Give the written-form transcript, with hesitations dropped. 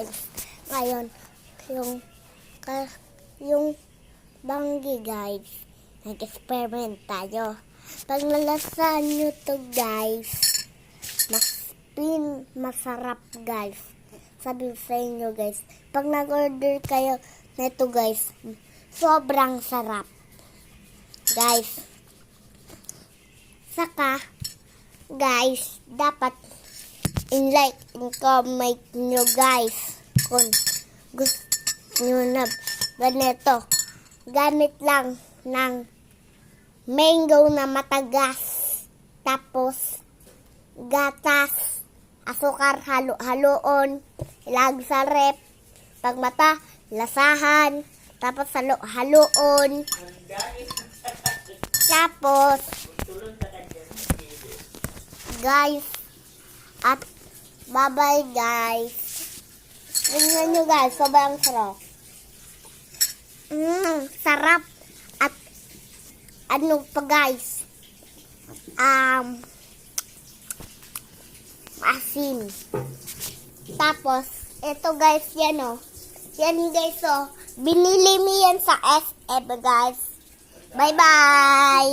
guys. Ngayon, yung banggi guys, nag-experiment tayo. Pag nalasahan nyo to guys, masarap guys. Sabi sa inyo guys, pag nag-order kayo nito guys, sobrang sarap. Guys, saka guys, dapat in-like and comment nyo guys kung gusto nyo na ganito. Gamit lang ng mango na matagas, tapos gatas, asukar, halo-haloon, ilag sa rep, pag mata, lasahan, tapos halo-haloon, tapos guys, at bye-bye guys. Tingnan nyo guys, sobrang sarap. Sarap. At ano pa guys, asin. Tapos, ito guys, yan o. Yan guys o. Binili mo yan sa SM guys. Bye-bye.